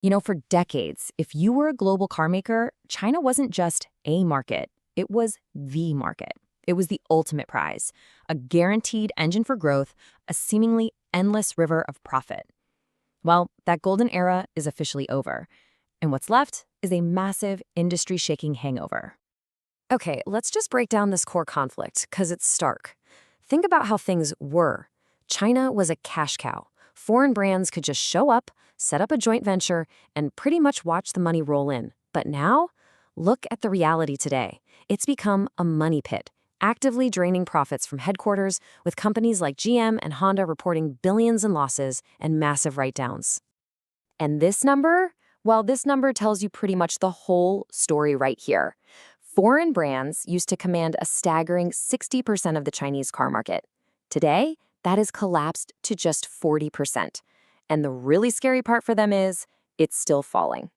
For decades, if you were a global car maker, China wasn't just a market, it was the market. It was the ultimate prize, a guaranteed engine for growth, a seemingly endless river of profit. Well, that golden era is officially over, and what's left is a massive industry-shaking hangover. Okay, let's just break down this core conflict, because it's stark. Think about how things were. China was a cash cow. Foreign brands could just show up, set up a joint venture, and pretty much watch the money roll in. But now, look at the reality today. It's become a money pit, actively draining profits from headquarters, with companies like GM and Honda reporting billions in losses and massive write-downs. And this number? Well, this number tells you pretty much the whole story right here. Foreign brands used to command a staggering 60% of the Chinese car market. Today, that has collapsed to just 40%. And the really scary part for them is, it's still falling.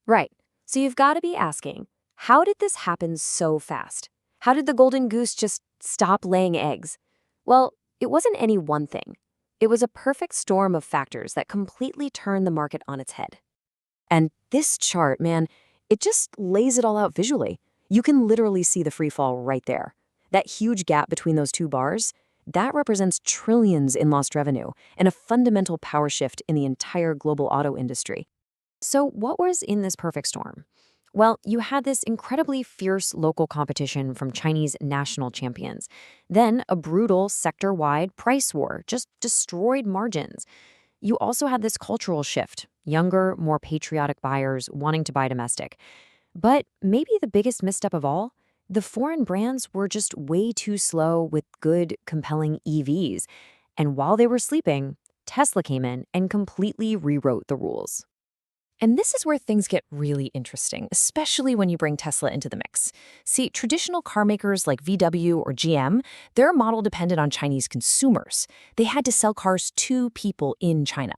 Right, so you've got to be asking, how did this happen so fast? How did the golden goose just stop laying eggs? Well, it wasn't any one thing. It was a perfect storm of factors that completely turned the market on its head. And this chart, man, it just lays it all out visually. You can literally see the free fall right there. That huge gap between those two bars, that represents trillions in lost revenue and a fundamental power shift in the entire global auto industry. So what was in this perfect storm? Well, you had this incredibly fierce local competition from Chinese national champions. Then a brutal sector-wide price war just destroyed margins. You also had this cultural shift, younger, more patriotic buyers wanting to buy domestic. But maybe the biggest misstep of all, the foreign brands were just way too slow with good, compelling EVs. And while they were sleeping, Tesla came in and completely rewrote the rules. And this is where things get really interesting, especially when you bring Tesla into the mix. See, traditional car makers like VW or GM, their model depended on Chinese consumers. They had to sell cars to people in China.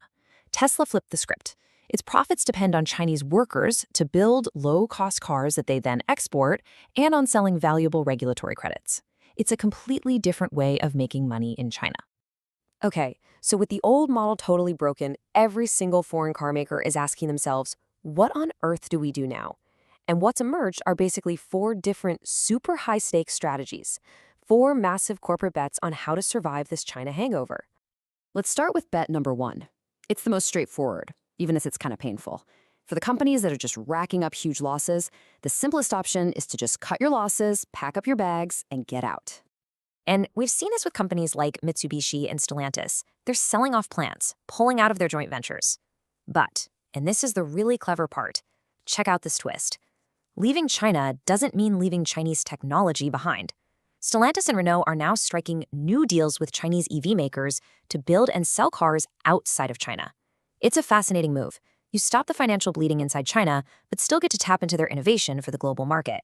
Tesla flipped the script. Its profits depend on Chinese workers to build low-cost cars that they then export and on selling valuable regulatory credits. It's a completely different way of making money in China. Okay, so with the old model totally broken, every single foreign car maker is asking themselves, what on earth do we do now? And what's emerged are basically 4 different super high-stakes strategies, 4 massive corporate bets on how to survive this China hangover. Let's start with bet number 1. It's the most straightforward, even as it's kind of painful. For the companies that are just racking up huge losses, the simplest option is to just cut your losses, pack up your bags, and get out. And we've seen this with companies like Mitsubishi and Stellantis. They're selling off plants, pulling out of their joint ventures. But, and this is the really clever part, check out this twist. Leaving China doesn't mean leaving Chinese technology behind. Stellantis and Renault are now striking new deals with Chinese EV makers to build and sell cars outside of China. It's a fascinating move. You stop the financial bleeding inside China, but still get to tap into their innovation for the global market.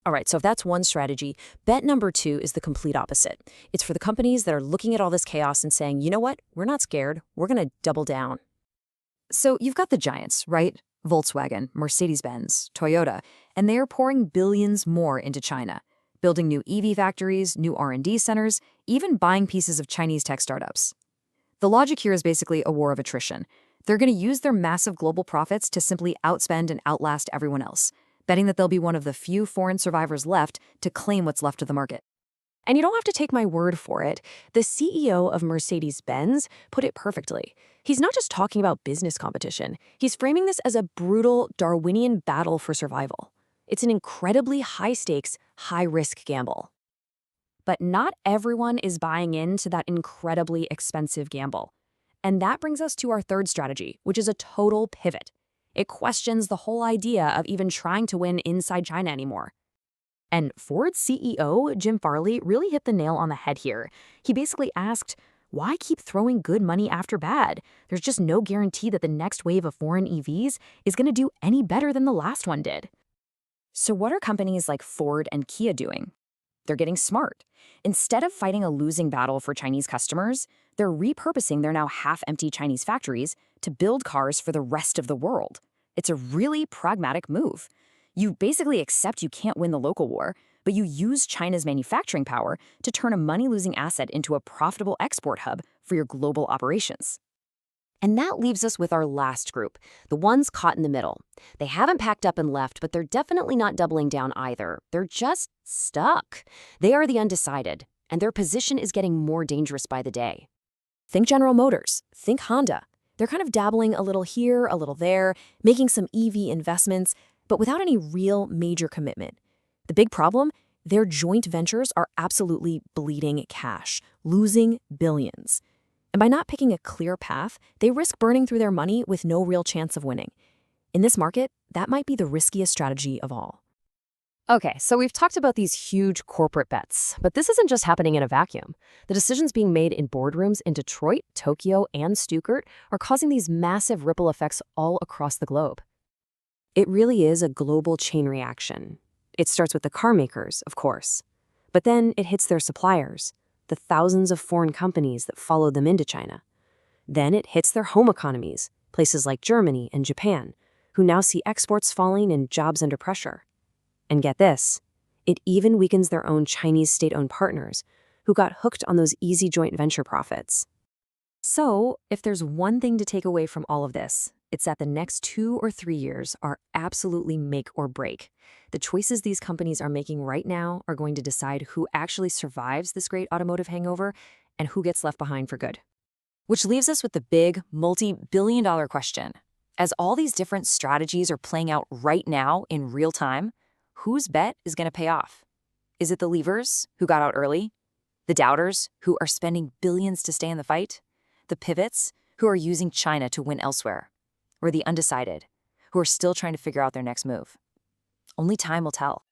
All right, so if that's one strategy, bet number 2 is the complete opposite. It's for the companies that are looking at all this chaos and saying, you know what, we're not scared, we're going to double down. So you've got the giants, right? Volkswagen, Mercedes-Benz, Toyota, and they are pouring billions more into China, building new EV factories, new R&D centers, even buying pieces of Chinese tech startups. The logic here is basically a war of attrition. They're going to use their massive global profits to simply outspend and outlast everyone else, betting that they'll be one of the few foreign survivors left to claim what's left of the market. And you don't have to take my word for it. The CEO of Mercedes-Benz put it perfectly. He's not just talking about business competition. He's framing this as a brutal Darwinian battle for survival. It's an incredibly high-stakes, high-risk gamble. But not everyone is buying into that incredibly expensive gamble. And that brings us to our third strategy, which is a total pivot. It questions the whole idea of even trying to win inside China anymore. And Ford's CEO, Jim Farley, really hit the nail on the head here. He basically asked, why keep throwing good money after bad? There's just no guarantee that the next wave of foreign EVs is going to do any better than the last one did. So what are companies like Ford and Kia doing? They're getting smart. Instead of fighting a losing battle for Chinese customers, they're repurposing their now half-empty Chinese factories to build cars for the rest of the world. It's a really pragmatic move. You basically accept you can't win the local war, but you use China's manufacturing power to turn a money-losing asset into a profitable export hub for your global operations. And that leaves us with our last group, the ones caught in the middle. They haven't packed up and left, but they're definitely not doubling down either. They're just stuck. They are the undecided, and their position is getting more dangerous by the day. Think General Motors, think Honda. They're kind of dabbling a little here, a little there, making some EV investments, but without any real major commitment. The big problem? Their joint ventures are absolutely bleeding cash, losing billions. And by not picking a clear path, they risk burning through their money with no real chance of winning. In this market, that might be the riskiest strategy of all. Okay, so we've talked about these huge corporate bets, but this isn't just happening in a vacuum. The decisions being made in boardrooms in Detroit, Tokyo, and Stuttgart are causing these massive ripple effects all across the globe. It really is a global chain reaction. It starts with the car makers, of course, but then it hits their suppliers, the thousands of foreign companies that followed them into China. Then it hits their home economies, places like Germany and Japan, who now see exports falling and jobs under pressure. And get this, it even weakens their own Chinese state-owned partners, who got hooked on those easy joint venture profits. So, if there's one thing to take away from all of this, it's that the next 2 or 3 years are absolutely make or break. The choices these companies are making right now are going to decide who actually survives this great automotive hangover and who gets left behind for good. Which leaves us with the big, multi-billion-dollar question. As all these different strategies are playing out right now in real time, whose bet is going to pay off? Is it the leavers, who got out early? The doubters, who are spending billions to stay in the fight? The pivots, who are using China to win elsewhere? Or the undecided, who are still trying to figure out their next move? Only time will tell.